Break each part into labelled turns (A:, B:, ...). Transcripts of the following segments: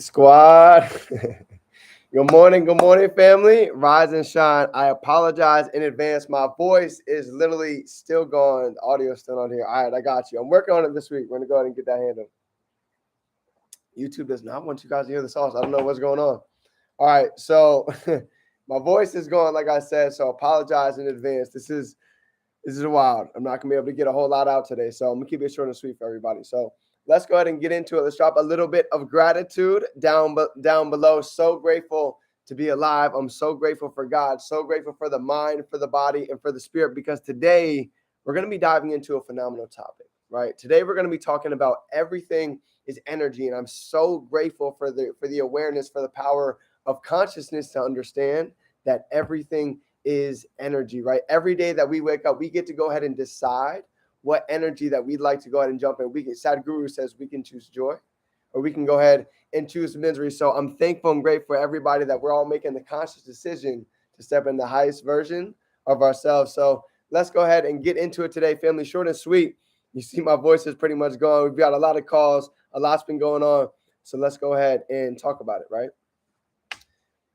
A: Squad. Good morning, family. Rise and shine. I apologize in advance. My voice is literally still going. The audio is still on here. All right, I got you. I'm working on it this week. We're gonna go ahead and get that handled. YouTube does not want you guys to hear the sauce. I don't know what's going on. All right, so my voice is going, like I said. So apologize in advance. This is wild. I'm not gonna be able to get a whole lot out today, so I'm gonna keep it short and sweet for everybody. So let's go ahead and get into it. Let's drop a little bit of gratitude down below. So grateful to be alive. I'm so grateful for God. So grateful for the mind, for the body, and for the spirit. Because today we're gonna be diving into a phenomenal topic. Right? Today we're gonna be talking about everything is energy, and I'm so grateful for the awareness, for the power of consciousness to understand that everything is energy, right? Every day that we wake up, we get to go ahead and decide what energy that we'd like to go ahead and jump in. Sadhguru says we can choose joy or we can go ahead and choose misery. So I'm thankful and grateful for everybody that we're all making the conscious decision to step in the highest version of ourselves. So let's go ahead and get into it today, family. Short and sweet. You see my voice is pretty much gone. We've got a lot of calls. A lot's been going on. So let's go ahead and talk about it, right?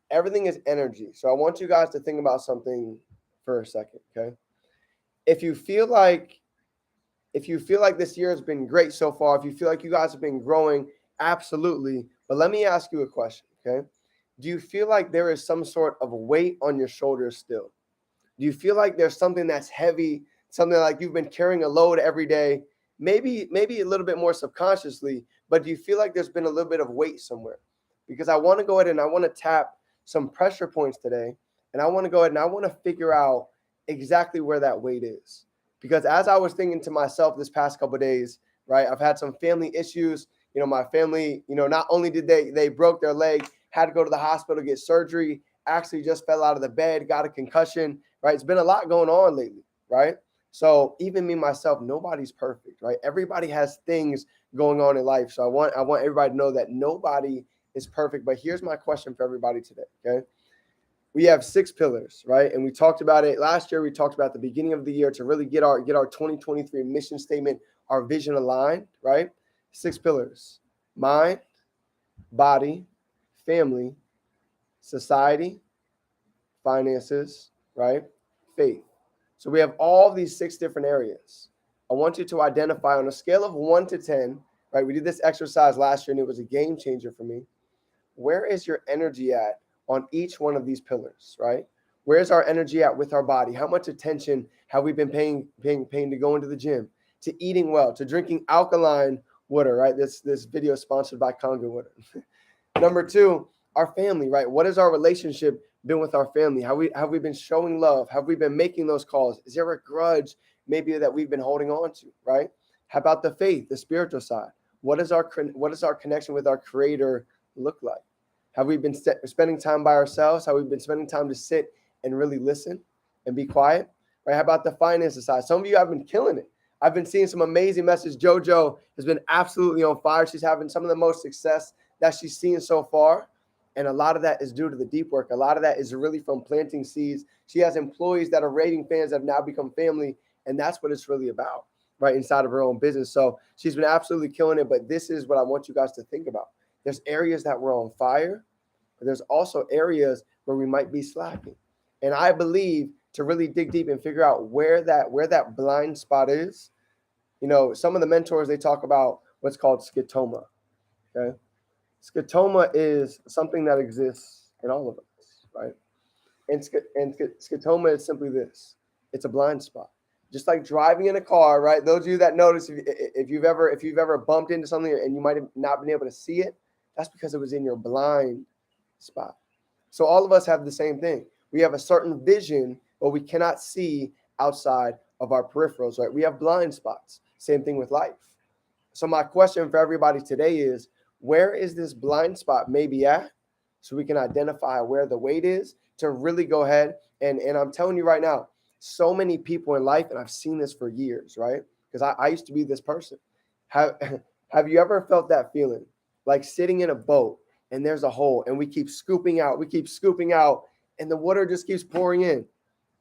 A: Everything is energy. So I want you guys to think about something for a second, okay? If you feel like this year has been great so far, if you feel like you guys have been growing, absolutely. But let me ask you a question, okay? Do you feel like there is some sort of weight on your shoulders still? Do you feel like there's something that's heavy, something like you've been carrying a load every day, maybe a little bit more subconsciously, but do you feel like there's been a little bit of weight somewhere? Because I want to go ahead and I want to tap some pressure points today, and I want to go ahead and I want to figure out exactly where that weight is. Because as I was thinking to myself this past couple of days, right, I've had some family issues. My family, not only did they broke their leg, had to go to the hospital, get surgery, actually just fell out of the bed, got a concussion, right? It's been a lot going on lately, right? So even me myself, nobody's perfect, right? Everybody has things going on in life. So I want everybody to know that nobody is perfect. But here's my question for everybody today, okay? We have 6 pillars, right? And we talked about it last year. We talked about the beginning of the year to really get our 2023 mission statement, our vision aligned, right? 6 pillars: mind, body, family, society, finances, right? Faith. So we have all these 6 different areas. I want you to identify on a scale of 1 to 10, right? We did this exercise last year and it was a game changer for me. Where is your energy at on each one of these pillars, right? Where's our energy at with our body? How much attention have we been paying to going to the gym, to eating well, to drinking alkaline water, right? This video is sponsored by Congo Water. Number 2, our family, right? What has our relationship been with our family? Have we been showing love? Have we been making those calls? Is there a grudge maybe that we've been holding on to, right? How about the faith, the spiritual side? What is our connection with our Creator look like? Have we been spending time by ourselves? Have we been spending time to sit and really listen and be quiet? Right? How about the finances side? Some of you have been killing it. I've been seeing some amazing messages. JoJo has been absolutely on fire. She's having some of the most success that she's seen so far. And a lot of that is due to the deep work. A lot of that is really from planting seeds. She has employees that are raving fans that have now become family. And that's what it's really about, right? Inside of her own business. So she's been absolutely killing it. But this is what I want you guys to think about. There's areas that we're on fire, but there's also areas where we might be slacking. And I believe to really dig deep and figure out where that blind spot is, some of the mentors, they talk about what's called scotoma. Okay. Scotoma is something that exists in all of us, right? And scotoma is simply this: it's a blind spot. Just like driving in a car, right? Those of you that notice, if you've ever bumped into something and you might have not been able to see it, that's because it was in your blind spot. So all of us have the same thing. We have a certain vision, but we cannot see outside of our peripherals, right? We have blind spots. Same thing with life. So my question for everybody today is, where is this blind spot maybe at? So we can identify where the weight is to really go ahead. And I'm telling you right now, so many people in life, and I've seen this for years, right? Because I used to be this person. Have you ever felt that feeling? Like sitting in a boat and there's a hole and we keep scooping out, and the water just keeps pouring in.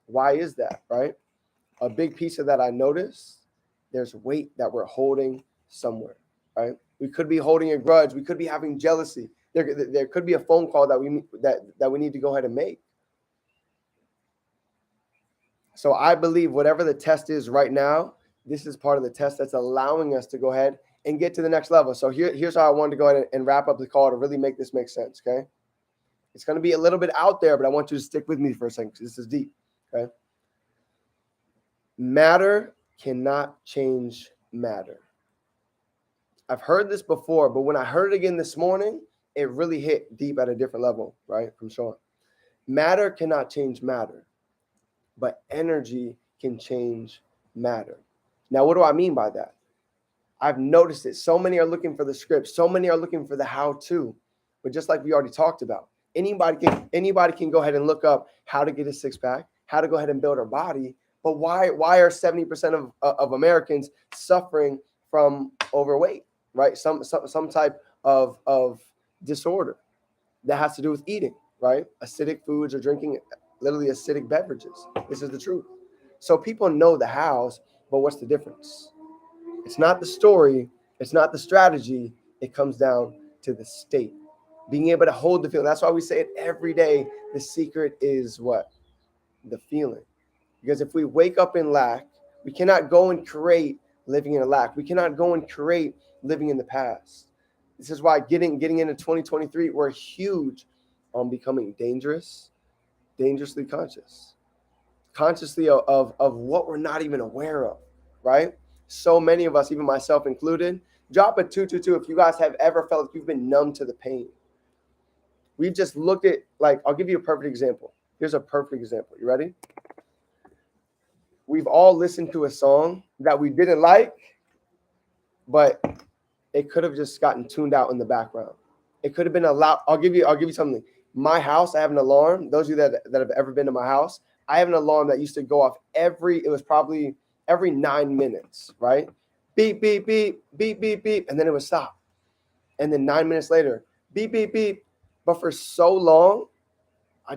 A: Why is that, right? A big piece of that I noticed, there's weight that we're holding somewhere, right? We could be holding a grudge. We could be having jealousy. There could be a phone call that we need to go ahead and make. So I believe whatever the test is right now, this is part of the test that's allowing us to go ahead and get to the next level. So here's how I wanted to go ahead and wrap up the call to really make this make sense, okay? It's going to be a little bit out there, but I want you to stick with me for a second because this is deep, okay? Matter cannot change matter. I've heard this before, but when I heard it again this morning, it really hit deep at a different level, right, from Sean. Matter cannot change matter, but energy can change matter. Now, what do I mean by that? I've noticed it. So many are looking for the script. So many are looking for the how-to. But just like we already talked about, anybody can go ahead and look up how to get a six-pack, how to go ahead and build our body. But why are 70% of Americans suffering from overweight, right? Some type of disorder that has to do with eating, right? Acidic foods or drinking literally acidic beverages. This is the truth. So people know the hows, but what's the difference? It's not the story. It's not the strategy. It comes down to the state. Being able to hold the feeling. That's why we say it every day. The secret is what? The feeling. Because if we wake up in lack, we cannot go and create living in a lack. We cannot go and create living in the past. This is why getting into 2023, we're huge on becoming dangerously consciously of what we're not even aware of, right? So many of us, even myself included, drop a 222 if you guys have ever felt like you've been numb to the pain. We've just looked at, like, I'll give you a perfect example. Here's a perfect example. You ready? We've all listened to a song that we didn't like, but it could have just gotten tuned out in the background. It could have been allowed. I'll give you something. My house, I have an alarm. Those of you that have ever been to my house, I have an alarm that used to go off it was probably every 9 minutes, right? Beep, beep, beep, beep, beep, beep. And then it would stop. And then 9 minutes later, beep, beep, beep. But for so long, I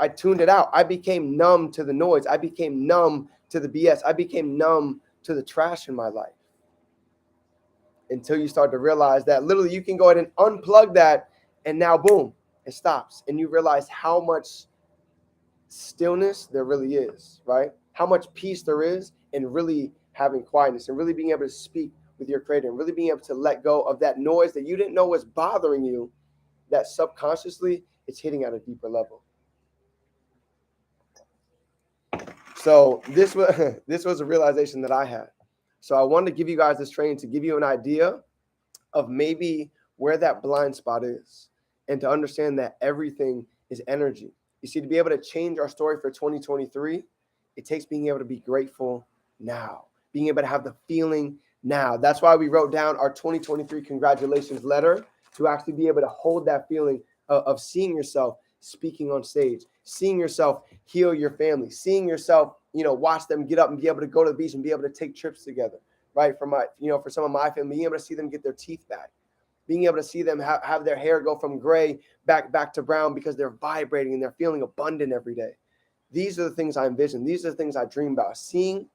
A: tuned it out. I became numb to the noise. I became numb to the BS. I became numb to the trash in my life. Until you start to realize that literally you can go ahead and unplug that, and now boom, it stops. And you realize how much stillness there really is, right? How much peace there is in really having quietness and really being able to speak with your creator and really being able to let go of that noise that you didn't know was bothering you, that subconsciously it's hitting at a deeper level. So this was a realization that I had. So I wanted to give you guys this training to give you an idea of maybe where that blind spot is and to understand that everything is energy. You see, to be able to change our story for 2023, it takes being able to be grateful now, being able to have the feeling now. That's why we wrote down our 2023 congratulations letter, to actually be able to hold that feeling of seeing yourself speaking on stage, seeing yourself heal your family, seeing yourself, watch them get up and be able to go to the beach and be able to take trips together, right? For some of my family, being able to see them get their teeth back, being able to see them have their hair go from gray back to brown because they're vibrating and they're feeling abundant every day. These are the things I envision. These are the things I dream about. Seeing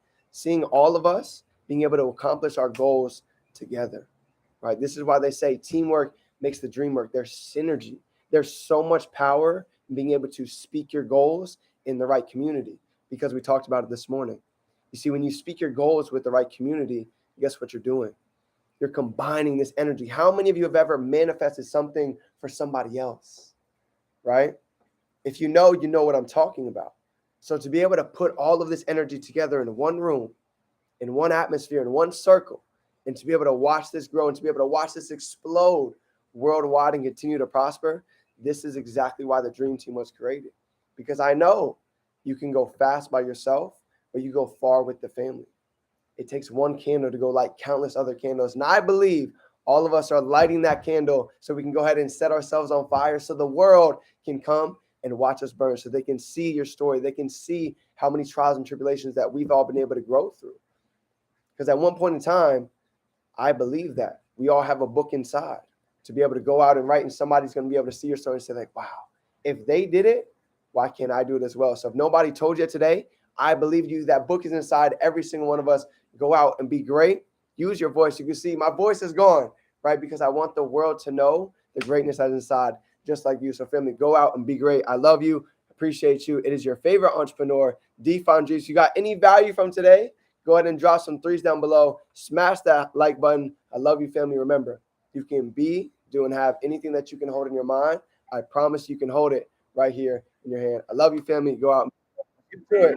A: all of us being able to accomplish our goals together, right? This is why they say teamwork makes the dream work. There's synergy. There's so much power in being able to speak your goals in the right community, because we talked about it this morning. You see, when you speak your goals with the right community, guess what you're doing? You're combining this energy. How many of you have ever manifested something for somebody else, right? If you know what I'm talking about. So to be able to put all of this energy together in one room, in one atmosphere, in one circle, and to be able to watch this grow and to be able to watch this explode worldwide and continue to prosper, this is exactly why the Dream Team was created. Because I know you can go fast by yourself, but you go far with the family. It takes one candle to go light countless other candles. And I believe all of us are lighting that candle so we can go ahead and set ourselves on fire so the world can come and watch us burn, so they can see your story. They can see how many trials and tribulations that we've all been able to grow through. Because at one point in time, I believe that we all have a book inside to be able to go out and write, and somebody's going to be able to see your story and say, like, wow, if they did it, why can't I do it as well? So if nobody told you today, I believe you. That book is inside every single one of us. Go out and be great. Use your voice. You can see my voice is gone, right? Because I want the world to know the greatness that's inside, just like you. So, family, go out and be great. I love you. Appreciate you. It is your favorite entrepreneur, D. Fondris. You got any value from today? Go ahead and drop some threes down below. Smash that like button. I love you, family. Remember, you can be, do, and have anything that you can hold in your mind. I promise you can hold it right here in your hand. I love you, family. Go out and do it.